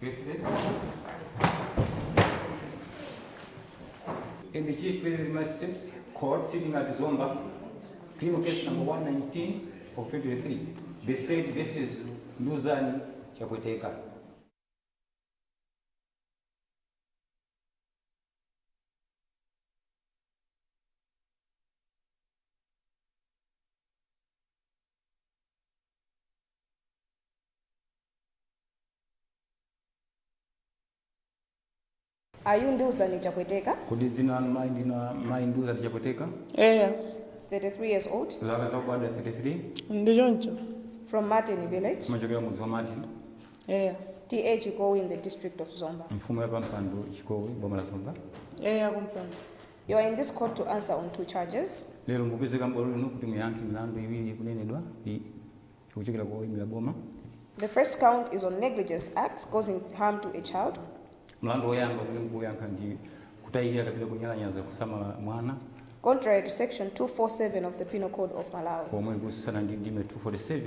In the Chief Justice Magistrates Court sitting at Zomba, criminal case number 119 of 2023. The state, this is Luzani Chapoteka. Are you Nduzani Chapoteka? Could this dinner mind Nduzani Chapoteka? Yeah. 33 years old. 33. From Martin Village. Majogera Muzo Martin. Yeah. TA Chikowi in the district of Zomba. Mfumo ya Pampando Chikowi, Bomala Zomba. Yeah, kumpanda. You are in this court to answer on 2 charges. Lero mupezeka mbolo nukuti muyanki milandu iwiri kunenedwa kuchokera kwa imila boma. The first count is on negligence acts causing harm to a child. Mlandu oyamba kuli mkuyanka ndi kutayira kapita kunyalanyaza kusama mwana. Contrary to section 247 of the Penal Code of Malawi. Kwa mwe kusana ndime 247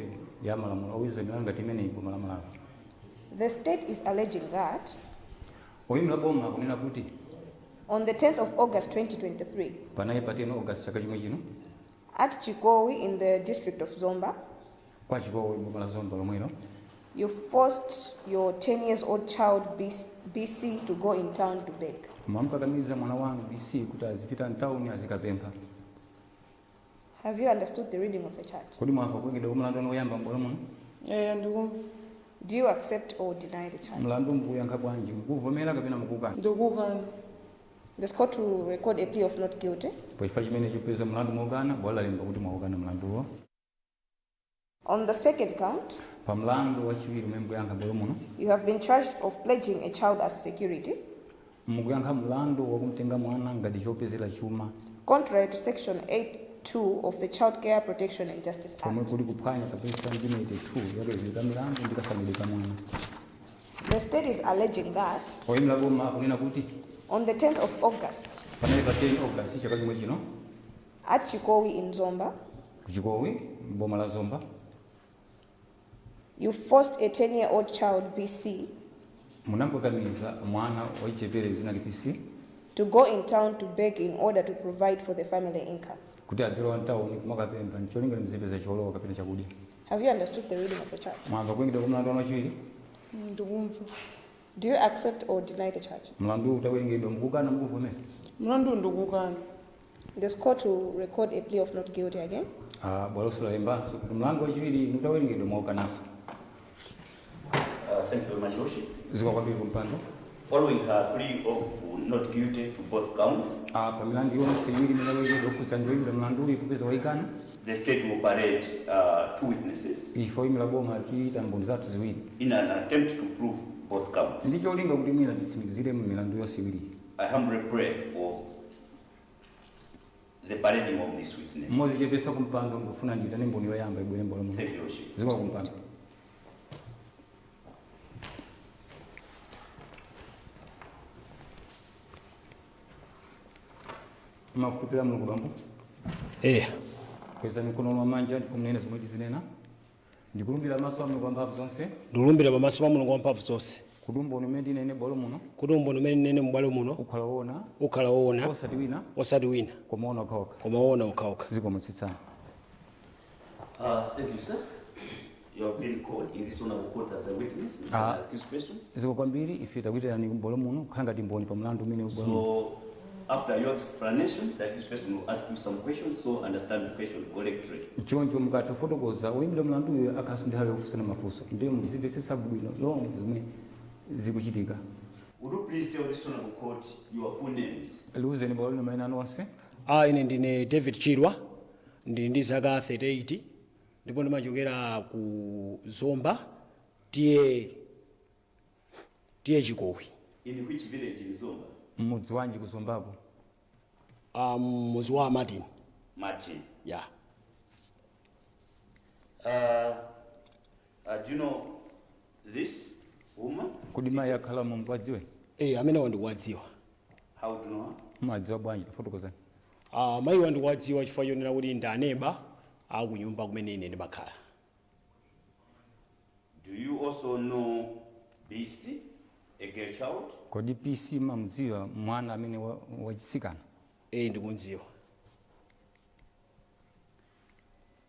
ya malamulo owizo milanga timene ipo Malawi. The state is alleging that oyimila boma kunena kuti on the 10th of August 2023 panaye pateno August chaka chimwe chino at Chikowi in the district of Zomba, kwa Chikowi Bomala Zomba lomwelo you forced your 10 years old child BC to go in town to beg. Mampakamiza mwana wangu BC kuti azipita town azikapempha. Have you understood the reading of the charge? Kodi mwapa kwengeda mlandu oyamba mbolo muno? Yeah, ndiku. Do you accept or deny the charge? Mlandu mkuyanka bwanji mukuvomera kapena mukukana? Ndikukana. This court will record a plea of not guilty. Poifa chimene chipeza mlandu mwogana bwala lemba kuti mwogana mlanduwo. On the second count, Pa mlandu wachiwiri mkuyanka mbolo muno, you have been charged of pledging a child as security. Mukuyanka mlandu wakumtenga mwana ngati chopezera chuma. Contrary to section 8(2) of the Child Care Protection and Justice Pomwe Act. kuli kuphwanya kapesa ndime 82 yakezeka milandu ndikasamulika mwana. The state is alleging that Oyimila boma kunena kuti on the 10th of August panaye pa 10 August chaka chimwe chino at Chikowi in Zomba, kuchikowi boma la Zomba you forced a 10-year-old child BC munampakamiza mwana waichepere zina KPC to go in town to beg in order to provide for the family income. kuti adzilowa mtauni kumakapempha ncholinga mzipeza cholowa kapena chakudya. Have you understood the reading of the charge? Mwamva kwengeda kwa mlandu wachiwiri Ndikumva. Do you accept or deny the charge? mlandu utawengedwa mukukana mukuvomera. Mlandu ndikukana. This court will record a plea of not guilty again. Bwalosola lembanso kuti mlandu wachiwiri utawengedwa mwaukanaso. Thank you very much, Lordship. Zikwa kwambiri kumpando. Following her plea of not guilty to both counts, Pa milandu yonse iwiri minawengedwa okhuza ndiwengedwa mlandu uyu kupeza waikana. the state will parade 2 witnesses Ife oyimila boma tiita mboni zathu ziwiri. in an attempt to prove both counts. Ndicholinga kuti mwina titsimikizire mu milandu yonse iwiri. I humbly pray for the parading of this witness. Mmodzi chepesa kumpando ngufuna ndita nemboni yoyamba ibwere mbolo muno. Thank you, Lordship. Zikwa kumpando. Makupira mulungu bambo. Kweza mikono mwamanja ndikumnene zomwe tizinena. Ndikulumbira maso a mulungu amphamvu zonse. Ndikulumbira pamaso pa mulungu wamphamvu zonse. Kudumba umene ndinene bolo muno. Kudumba umene ndinene m'bwalo muno. Ukhala wona. Osati wina. Koma ona okhaokha. Koma ona okhaokha. Zikwa mutsitsana. Thank you, sir. You have been called in this honorable court as a witness in an accused person. Zikwa kwambiri ife takuitirani bolo muno khala ngati mboni pa mlandu umene ubolo. So, after your explanation, the accused person will ask you some questions, so understand the question correctly. Choncho mukatofotokoza oyimira mlandu uyo akhaso ndi hawe ofusana mafunso. Ndiye muzimvetsetsa bwino lomwe zimwe zikuchitika. Would you please tell this honorable court your full names? Liuzeni bolo mayina anu onse. Ine ndine David Chirwa. Ndili ndi zaka 38. Ndipo ndimachokera ku Zomba. Tiye Chikowi. In which village in Zomba? Mudzi wanji ku Zombapo. Mudzi wa Martin. Martin. Yeah. Do you know this woman? Kodi mayi akhala mumukwadziwe? Amene wandikuwadziwa. How do you know her? Mumadziwa bwanji tafotokozani. Mayi wandikuwadziwa chifukwa chonena kuti ndi aneba akunyumba kumene ine ndimakhala. Do you also know BC? girl child? kodi PC mamudziwa mwana amene wachisikana? Ndikudziwa.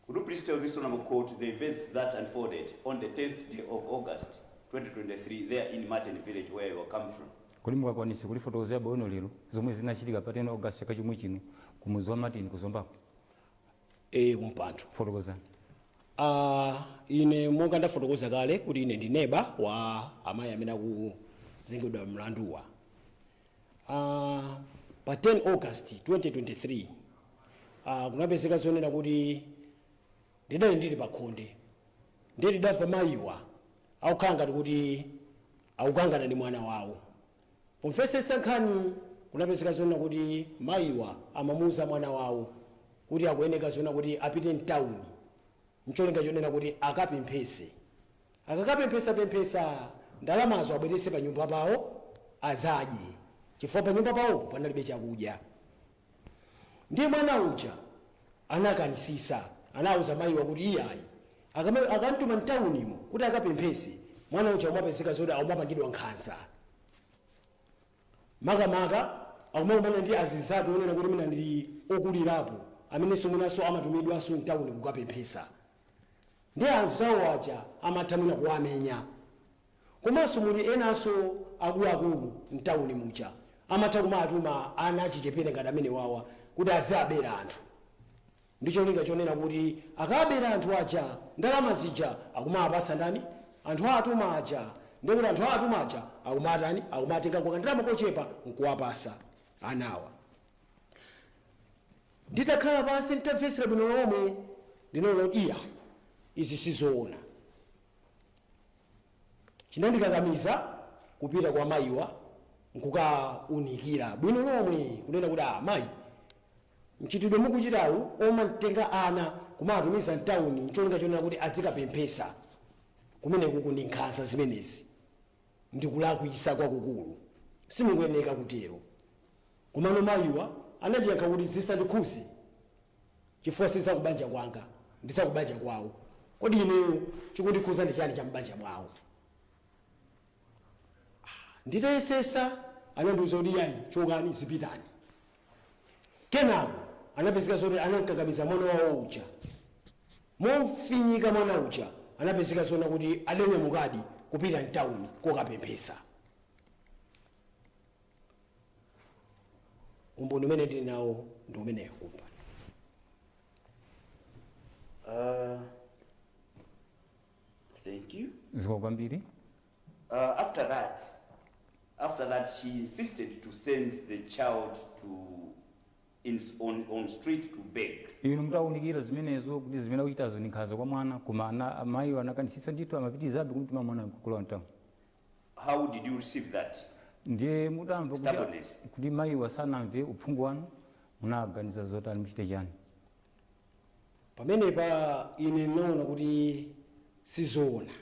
Could you please tell this honorable court the events that unfolded on the 10th day of August 2023 there in Martin village where you come from? Kodi mungakwanise kulifotokozera bwino lero zomwe zinachitika pa 10 August chaka chomwe chino kumuzi wa Martin kuzombako? Kumpando. Fotokozani. Ine monga ndafotokoza kale kuti ine ndi neighbor wa amayi amene akuzengedwa mlanduwa. Pa 10 August 2023 kunapezeka zonena kuti ndidali ndili pakhonde ndiye ndidamva mayiwa akukhala ngati kuti akukangana ndi mwana wawo. Pomvetsetsa nkhani kunapezeka zonena kuti mayiwa amamuuza mwana wawo kuti akuyeneka zonena kuti apite mtawuni ncholinga chonena kuti akapemphese. Akakapemphesa ndalamazo abwerese pa nyumba pawo azadye chifukwa pa nyumba pawo panalibe chakudya. Ndiye mwana uja anakanisisa, anauza mayiwa kuti iyayi akamtuma mtawunimo kuti akapemphese, mwana uja umapezeka zoti aumapangidwa nkhanza. Makamaka akumakumana ndi azizake onena kuti mina ndili okulirapo amene somunaso amatumidwanso mtawuni kukapemphesa. Ndiye anthu zawo aja amathamuna kuwamenya. Komanso muli enanso akuluakulu mtawuni muja amatha kumatuma ana achichepere ngati amene wawa kuti azabera anthu. Ndicho linga chonena kuti akabera anthu aja ndalama zija akumapasa ndani? Anthu atuma aja. Ndiye kuti anthu atuma aja akumatani? Akumatenga kwa ndalama kochepa nkuwapasa anawa. Nditakhala pansi nditafesera bwino lomwe ndinaona kuti iyayi izi sizoona. Chinandikakamiza kupita kwa mayiwa nkukaunikira bwino lomwe kunena kuti mayi mchitidwe mukuchitawu omatenga ana kumatumiza mtawuni ncholinga chonena kuti adzikapemphesa kumene kuku ndi nkhanza zimenezi ndikulakwisa kwakukulu simungoyeneka kutero. Komano mayiwa anandiyankha kuti zisandikhuze chifukwa sizakubanja kwanga ndisakubanja kwawo. Kodi ineyo chikundikhuza ndi chani cha mbanja mwawo? Nditayesesa anandiuza kuti yayi chokani zipitani. Kenako anapezeka zoti anankakamiza mwana wawo uja. Mofinyika mwana uja anapezeka zona kuti adanyamukadi kupita mtawuni kokapemphesa. Umboni umene ndili nawo ndi umeneyo kumpa. Thank you. Zikokwambiri. After that, she insisted to send the child on street to beg. Inu mtaunikira zimenezo kuti zimene kuchitazo ni nkhanza kwa mwana koma amayi anakanisisa ndithu amapitizabe kumtuma mwana kukula mtawu. How did you receive that? Ndiye mutamva kuti mayiwa sanamve uphungu wanu munaganiza zoti ali muchite chani? Pamenepa ine naona kuti sizoona.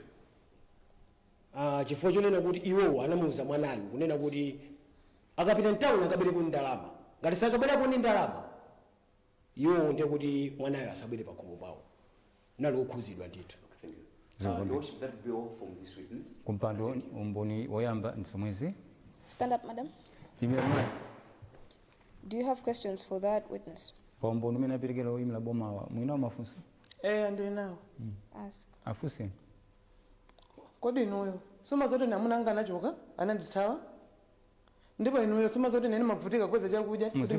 Chifukwa chonena kuti iwowo anamuuza mwanayo kunena kuti akapita mtawuni akabereko ndalama. Ngati sakabereko ndi ndalama iwowo ndiye kuti mwanayo asabwere pakhomo pawo. Nali okhuzidwa ndithu. Should that be all from this witness? Kumpando umboni woyamba nsomwezi. Stand up, madam. Do you have questions for that witness? Pa umboni umene aperekera oyimira bomawa mwina mafunso? Ndinawo. Ask. Afuse. Kodi inuyo soma zote namuna anga anachoka anandithawa ndipo inuyo soma zote nene mavutika kweza chakudya kuti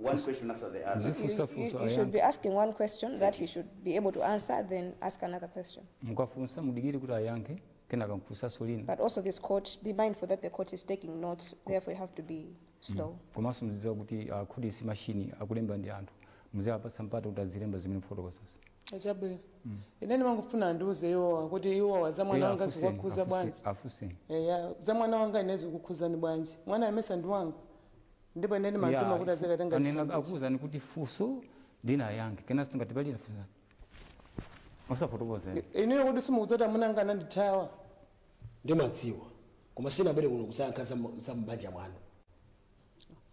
One question after the other. You should be asking one question that he should be able to answer, then ask another question. Mukafunsa mudikire kuti ayankhe kenaka mkufunsa solina. But also this court, be mindful that the court is taking notes, therefore you have to be slow. Komanso muzidziwa kuti khudi si machine akulemba ndi anthu. Muziyapatsa mpata kuti azilemba zimene fotokozazo. Achabwera. Inene mangofuna ndiuze iwowa kuti iwowa za mwana wanga zikukhuza bwanji. Afuse. Za mwana wanga inezo kukhuzani bwanji. Mwana amesa ndi wanga. Ndipo inene mantuma kuti azikatenga. Anena akuzani kuti fuso dina yange kena sitingatibalira fusa. Osafotokoza. Ineyo kuti simukudzota mwana anga anandithawa. Ndimadziwa. Koma sinabwere kuno kusankha za mbanja mwana.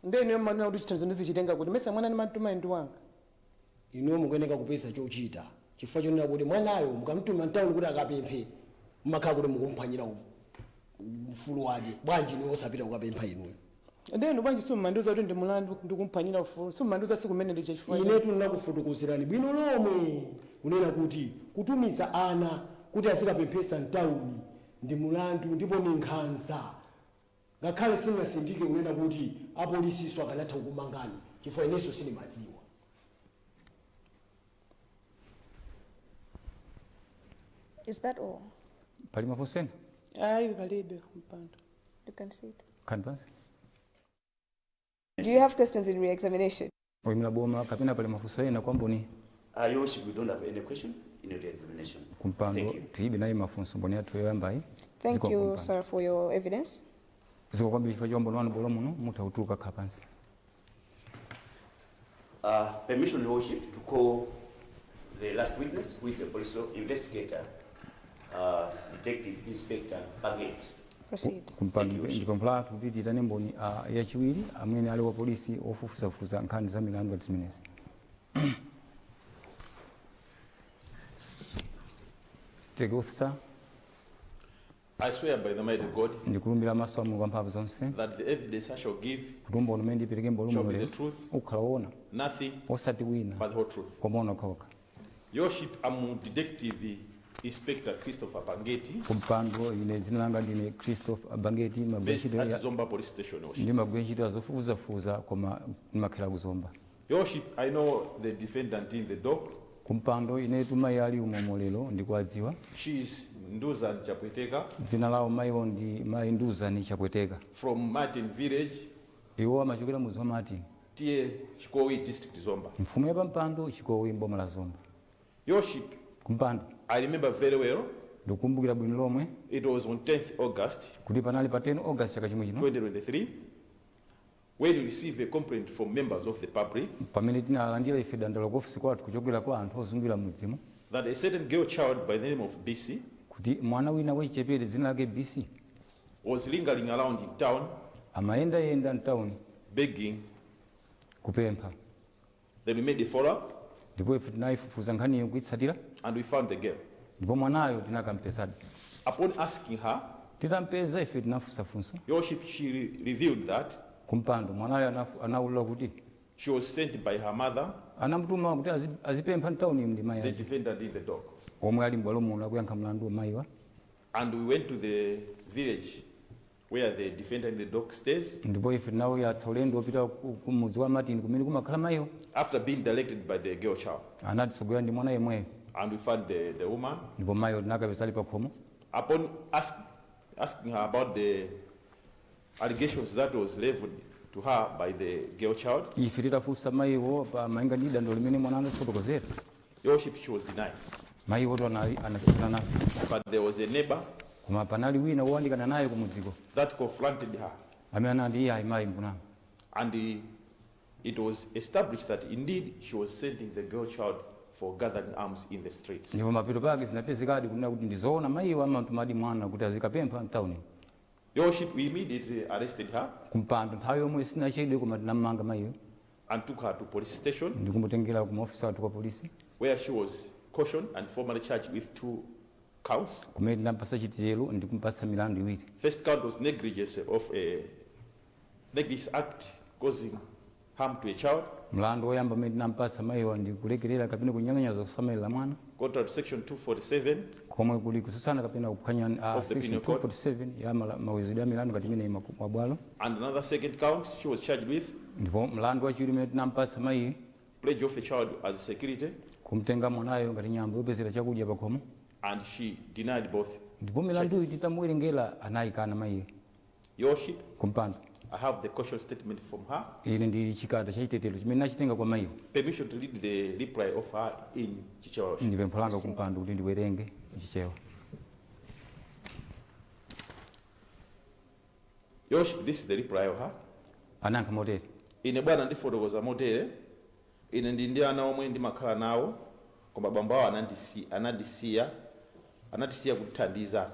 Ndene mwana kuti chithanzo ndizichitenga kuti mesa mwana ni mantuma ndi wanga. Inu mukuyeneka kupeza chochita. Chifukwa chonena kuti mwanayo mukamtuma mtawuni kuti akapemphe mumakhala kuti mukumphwanyira ufulu wake bwanji niwe osapita kukapempha inuyo ndiye ndibwanji simumandiuza kuti ndi mulandu ndikumphwanyira ufulu simumandiuza siku mmene ndichachifuna inetu ndinakufotokozerani bwino lomwe kunena kuti kutumiza ana kuti azikapemphesa mtawuni ndi mulandu ndipo ni nkhanza ngakhale singasindike kunena kuti apolisiso akanatha kukumangani chifukwa inenso sindimadziwa. Is that all? Pali mafunso ena? ayi palibe mpando. You can see it. Kanpansi. Do you have questions in re-examination? Oyimira boma kapena pali mafunso ena kwa mboni? Your Worship, we don't have any question in your examination. Kumpando Thank you. tiibe naye mafunso mboni yathu yoyambayi. Thank you, sir, for your evidence. Ziko kwambiri chifukwa chomboni wanu bolo muno mutautuka kapansi. Permission, Your Worship, to call the last witness, who is a police investigator, Detective Inspector Baggett. Proceed. Kumpando Thank you, ndikompla tutitita nemboni yachiwiri amene ali wa polisi ofufuzafuza nkhani za milandu zimenezi. Take oath, sir. I swear by the mighty God Ndikulumbira maso a Mulungu amphamvu zonse that the evidence I shall give kuti umboni umene ndipereke mbolo shall be muno the truth, ukhala woona nothing osati wina but the whole truth. koma ona okhaokha. Your Worship, I'm Detective Inspector Christopher Pangeti, Kumpando ine dzina langa ndine Christopher Bangeti based at Zomba Police Station, Your Worship. ndi magwira ntchito zofufuzafuza koma ndimakhala kuzomba. Your Worship, I know the defendant in the dock. Kumpando ine tumayi ali umomo lero ndikuwadziwa. She is Nduza Chapweteka Dzina lawo mayiwo ndi mayi Nduzani Chapweteka. from Martin Village, Iwo amachokera mu Zomba Martin. Tie Chikowi District, Zomba. Mfumu ya pampando Chikowi mboma la Zomba. Your Worship, Kumpando I remember very well, ndikukumbukira bwino lomwe it was on 10th August kuti panali pa 10 August chaka chimwe chino 2023, when we received a complaint from members of the public pamene tinalandira ife dandaulo ku ofisi kwathu kuchokera kwa anthu ozungulira mudzimu that a certain girl child by the name of BC kuti mwana wina wachichepere dzina lake BC was lingering around in town amayendayenda mtawuni begging. kupempha. Then we made a follow-up Ndipo ife tinayifufuza nkhaniyo kuitsatira and we found the girl. ndipo mwanayo tinakampezadi. Upon asking her, Titampeza ife tinafunsafunsa. Your Worship, she revealed that Kumpando mwanayo anawulula kuti she was sent by her mother, anamutuma kuti azipempha mtawuni ndi mayi the ake defendant in the dock. omwe ali m'bwalo muno akuyankha mlandu wa mayiwa. And we went to the village where the defendant in the dock stays, Ndipo ife tinawuyatsa ulendo wopita ku mudzi wa Martin kumene kumakhala mayiwo. after being directed by the girl child. Anatitsogolera ndi mwana yemweyo And we found the woman. ndipo mayiwo tinakapeza ali pa khomo. Upon asking her about the allegations that was leveled to her by the girl child, Ife titafunsa mayiwo pa malinga ndi dandaulo limene mwana anafotokozera. Your Worship, she was denied. Mayiwo to anasisana nafe. But there was a neighbor Koma panali wina wowandikana naye kumudziko that confronted her. amene anati iye ayi mayi mpunama. And it was established that indeed she was sending the girl child for gathering arms in the streets. Ndipo mapeto pake zinapezekadi kunena kuti ndizoona mayiwo amatumadi mwana kuti azikapempha mtawuni. Your Worship, we immediately arrested her Kumpando nthawi yomwe sinachedwe koma tinamanga mayiwo and took her to police station, ndikumutengera ku maofisa wathu kwa polisi where she was cautioned and formally charged with 2 counts. kumene tinampasa chitiyelo ndikumpasa milandu iwiri. First count was negligence act causing harm to a child, Mlandu woyamba umene tinampasa mayiwa ndi kulekerera kapena kunyang'anyaza kusamalira mwana contrary to section 247 komwe kuli kususana kapena kuphwanya Of the section Penal Code. 247 ya mawizidwe ya milandu kati imene mabwalo. and another second count she was charged with Ndipo mlandu wachiwiri umene tinampasa mayi pledge of a child as security, kumtenga mwanayo ngati nyambo yopezera chakudya pa khomo. and she denied both. Ndipo milandu iyi titamuwerengera anayikana mayiyo. Your Worship, Kumpando I have the caution statement from her. ili ndi chikata cha chitetero chimene nachitenga kwa mayiyo. Permission to read the reply of her in Chichewa. Ndi pempho langa kumpando kuti ndiwerenge chichewa. Your Worship, this is the reply of her. Anayankha motere. Ine bwana ndifotokoza motere, ine ndi ana omwe ndimakhala nawo, koma bambo awo anandisiya kuthandiza.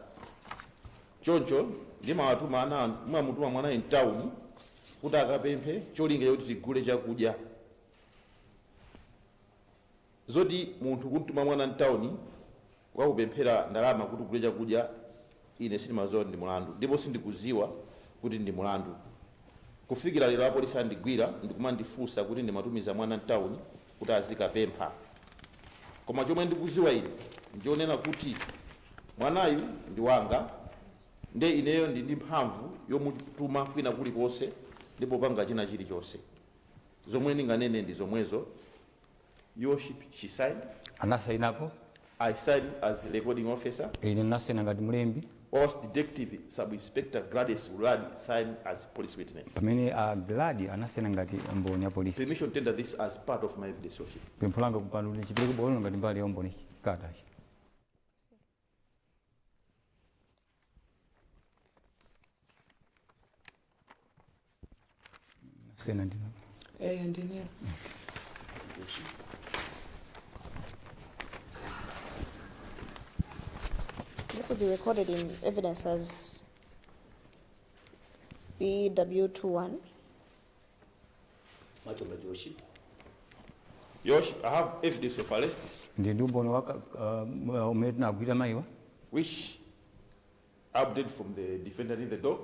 Choncho ndimawatuma ana mumamutuma mwana in town kuti akapemphe cholinga kuti tigule chakudya. Zoti munthu kumtuma mwana in town wakupemphera ndalama kuti ugule chakudya ine sindimaziwa ndi mulandu ndipo sindikuziwa kuti ndi mulandu. Kufikira lero apolisi andigwira ndikumandifunsa kuti ndimatumiza mwana mtawuni kuti azikapempha. Koma chomwe ndikuziwa ine ndionena kuti mwanayu ndi wanga, nde ineyo ndi mphamvu yomutuma kwina kulikonse ndipo panga china chilichonse. Zomwe ndinganene ndi zomwezo. Your Worship, she signed. Anasainapo. I signed as recording officer. Ine nasena ngati mlembi. Whilst Detective Sub-Inspector Gladys Uladi signed as police witness. Pamene Gladi anasena ngati mboni ya polisi. Permission tender this as part of my evidence, Worship. Pempulanga kupandula chipeleko bolo ngati mbali ya mboni kadashi. Nasena ndina. Ndine. This will be recorded in evidence as BW21. Your Worship, I have evidence of arrest Ndi mboni waka umeti na agwira maiwa. which update from the defendant in the dock.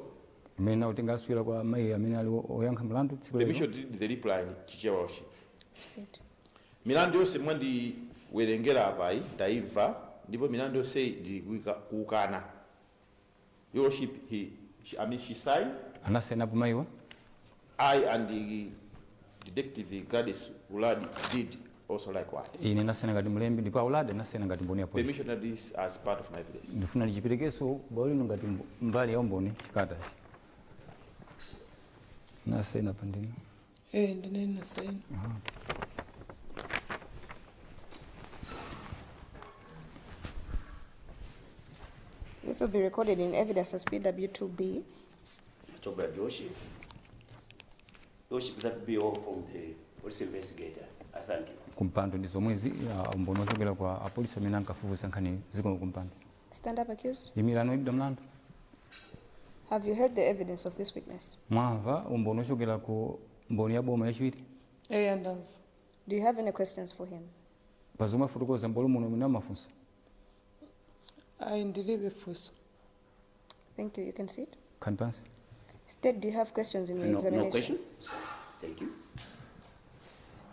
Mena utenga swira kwa mai amene ali oyankha mlandu tsiku lero. Permission to read the reply, Chichewa Worship. Proceed. Milandu yonse mwandi werengera apai ndaimva ndipo milandu yonse ndi kuukana. Your Worship, she signed. Anasena po maiwa. I and the Detective Gladys Uladi did also likewise. Ine nasena ngati mlembi ndipo Uladi nasena ngati mboni ya polisi. Permission to this as part of my evidence. Ndifuna ndichiperekeso bolo ngati mbali ya mboni chikatashi. Nasena pandino. Ndine nasena. This will be recorded in evidence as BW2B. Worship, that be all from the police investigator. I thank you. Kumpando ndizo mwezi mboni ochokera kwa apolisi amene ankafufuza nkhani ziko kumpando. Stand up, accused. Imilano ibda mlandu. Have you heard the evidence of this witness? Mwamva mboni ochokera ku mboni ya boma yachiwiri. Ndamva. Do you have any questions for him? Pazomwe fotokoza mbolo muno muna mafunso. Ndilibe funso. Thank you. You can sit. Khani pansi. State, do you have questions in your examination? No question. Thank you.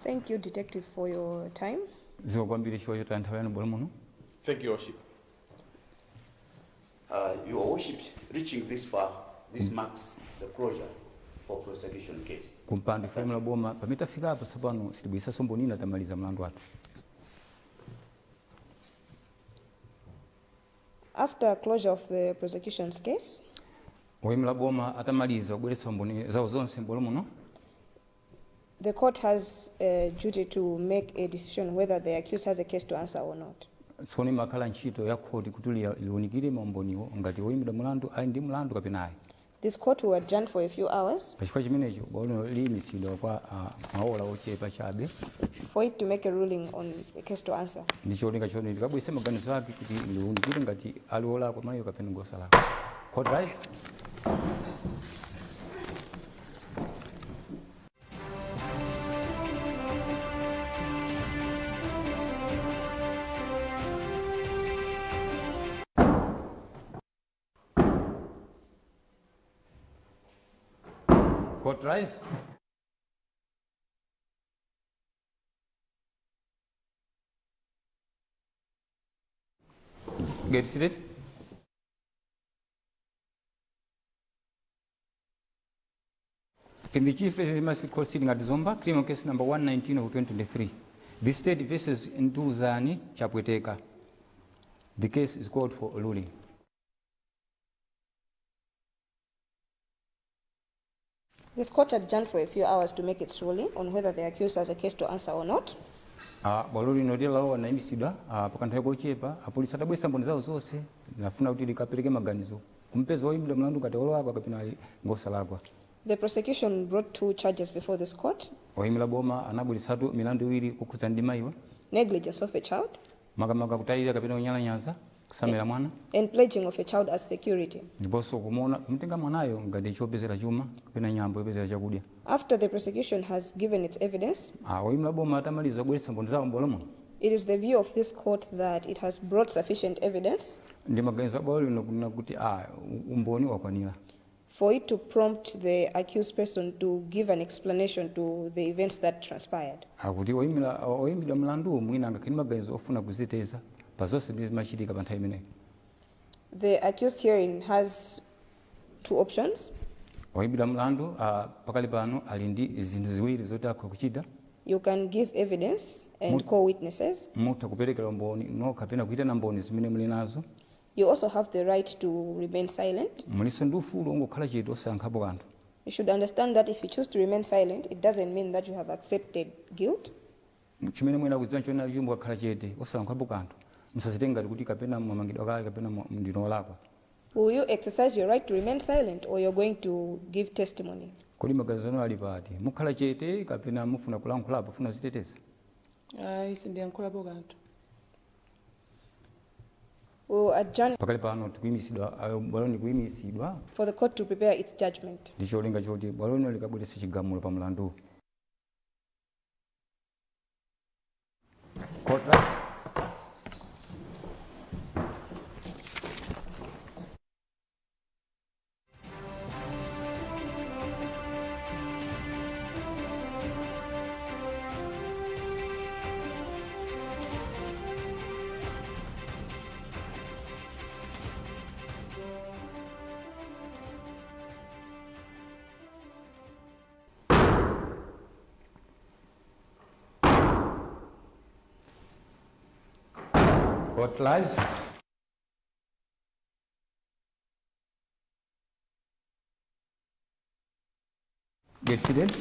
Thank you, Detective, for your time. Ziko kwambiri chifukwa choti anthawi anu bolo muno. Thank you, Worship. Your Worship, reaching this far, this marks the closure for prosecution case. Kumpando formula boma pamitafika apo sapano silibwisa somboni ina tamaliza mlandu watu. After closure of the prosecution's case, Oyimla boma atamaliza kubweretsa mboni zawo zonse mbolo muno. the court has a duty to make a decision whether the accused has a case to answer or not. Tsoni makhala ntchito ya khoti kuti liwonikire mamboniwo ngati oyimira mulandu ali ndi mulandu kapena ayi. This court will adjourn for a few hours Pachifukwa chimenecho bolo liyimisidwa kwa maola ochepa chabe. for it to make a ruling on a case to answer. Ndicholinga choti ndikabwise maganizo ake kuti liwonikire ngati ali olakwa mayo kapena ngosalakwa. Court rise. Court rise. Get seated. In the Chief Justice Court sitting at Zomba, criminal case number 119 of 2023, the state versus Ntuzani Chapweteka. The case is called for a ruling. This court adjourned for a few hours to make its ruling on whether the accused has a case to answer or not. Baloli notela lawo wanaimisida pakanthawi kochepa apolisi atabwesa mboni zawo zonse nafuna kuti likapereke maganizo kumpeza oyimira mlandu ngati olakwa kapena ali ngosalakwa. The prosecution brought two charges before this court: Oyimira boma anabweresatu milandu iwiri kukhuza ndi mayiwa, negligence of a child makamaka kutayira kapena kunyalanyaza kusamira mwana, and pledging of a child as security. ndiponso kumtenga mwanayo ngati chopezera chuma kapena nyambo yopezera chakudya. After the prosecution has given its evidence, Oyimira boma atamaliza kubweretsa mboni zawo mbolo muno, It is the view of this court that it has brought sufficient evidence ndi maganizo a bwalo lino kunena kuti umboni wakwanira for it to prompt the accused person to give an explanation to the events that transpired. akuti oyimidwa mlandu mwina angakhale maganizo ofuna kuziteteza pa zonse zimachitika pa nthawi imeneyi. The accused herein has two options. Oyimidwa mlandu pakali pano ali ndi zinthu ziwiri zoti akhoza kuchita. You can give evidence and call witnesses. Mutha kuperekera umboni no kapena kuitana mboni zimene muli nazo. You also have the right to remain silent. Muliso ndi ufulu ongokhala chete osankhapo kanthu. You should understand that if you choose to remain silent, it doesn't mean that you have accepted guilt. Chimene mwina kudziwa chona chimbo akhala chete osankhapo kanthu. Musazitenga kuti kapena mamangidwa kale kapena ndino lako. Will you exercise your right to remain silent or you're going to give testimony? Kodi magazano ali pati mukhala chete kapena mufuna kulankhulapo funa ziteteza. Ayi sindiyankhulapo kanthu. We'll adjourn Pakali pano tikuyimisidwa bwaloni kuyimisidwa for the court to prepare its judgment. ndicholinga choti bwaloni likabweretsa chigamulo pa mlandu. Court. Court lies. Get seated.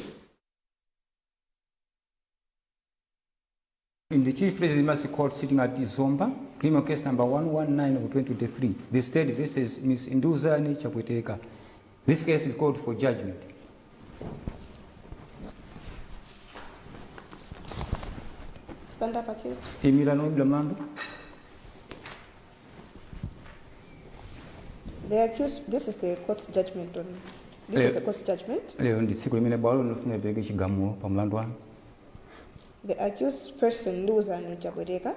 In the Chief Presidency Court sitting at Zomba, criminal case number 119 of 2023, the state versus Ms. Nduzani Chapweteka. This case is called for judgment. Stand up, accused. Emiliano Blamando. The accused, this is the court's judgment on. This is the court's judgment. Leo ndi tsiku limene bwalo linafuna lipereke chigamulo pa mlandu wanu. The accused person, Nduzani Chapweteka,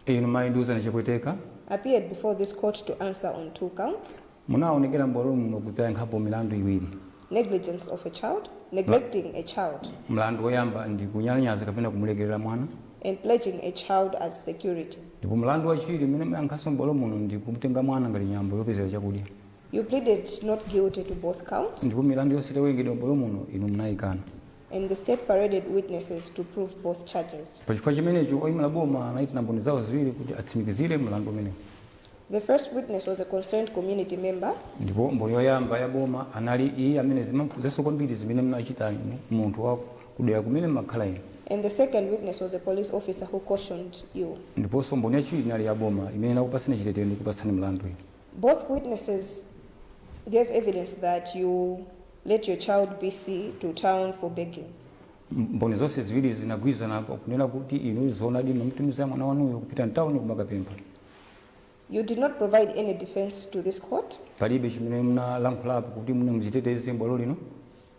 Inu mai Nduzani Chapweteka appeared before this court to answer on 2 counts: munaonekera mbwalo muno kudzayankhapo milandu iwiri. negligence of a child, neglecting a child, Mlandu woyamba ndi kunyalanyaza kapena kumulekerera mwana. and pledging a child as security. Ndipo mlandu wachiwiri umene muyankhaso mbwalo muno ndi kumutenga mwana ngati nyambo yopezera chakudya. You pleaded not guilty to both counts, Ndipo milandu yonse itawengedwa mbwalo muno inu munayikana. and the state paraded witnesses to prove both charges. Pachifukwa chimenecho oyimira boma anayitana mboni zawo ziwiri kuti atsimikizire mlandu umenewu. The first witness was a concerned community member Ndipo mboni yoyamba ya boma anali iye amene zimaphunzitsa kwambiri zimene munachita munthu wako kudera kumene makhala ino. and the second witness was a police officer who cautioned you. Ndiponso mboni yachiwiri inali ya boma imene inakupatsani chitetero ndi kupatsani mlandu ino. Both witnesses gave evidence that you let your child BC to town for begging. Mboni zonse ziwiri zinagwirizana kunena kuti inu zoonadi mumutumiza mwana wanuyo kupita mtawuni kumakapempha. You did not provide any defense to this court. Palibe chimene munalankhulapo kuti mune muchiteteze bwalo lino.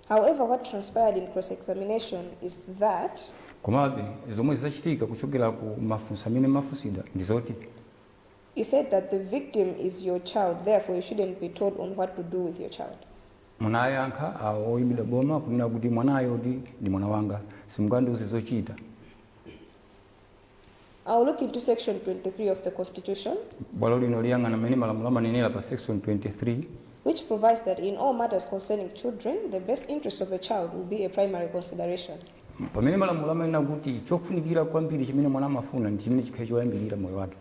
However, what transpired in cross-examination is that Komabe zomwe zachitika kuchokera ku mafunso amene mafunsida ndi zoti you said that the victim is your child, therefore you shouldn't be told on what to do with your child. munayankha oyimira boma kunena kuti mwanayo ndi mwana wanga simungandiuze zochita. I'll look into section 23 of the Constitution, Bwalo lino liyang'ana mmene malamulo amanenera pa section 23 which provides that in all matters concerning children, the best interest of the child will be a primary consideration. pamene malamulo amanena kuti chofunikira kwambiri chimene mwana amafuna ndi chimene chikhale choyambirira moyo wake.